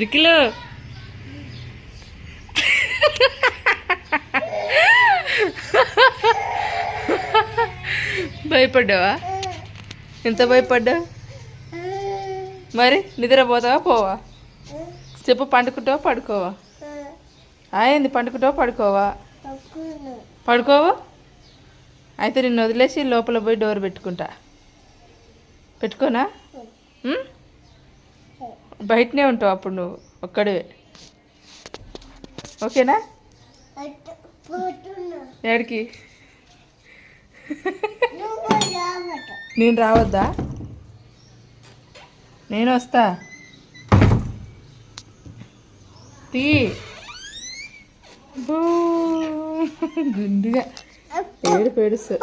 రికిలో భయపడ్డావా? ఎంత భయపడ్డా? మరి నిద్రపోతావా పోవా? చెప్పు, పండుకుంటావా పడుకోవా? ఏంది, పండుకుంటావా పడుకోవా? పడుకోవా? అయితే నిన్ను వదిలేసి లోపల పోయి డోర్ పెట్టుకోనా? బయటనే ఉంటావు అప్పుడు నువ్వు ఒక్కడివే. ఓకేనా? ఎక్కడికి? నేను రావద్దా? నేను వస్తా. తీ గుండిగా ఏడుస్తా.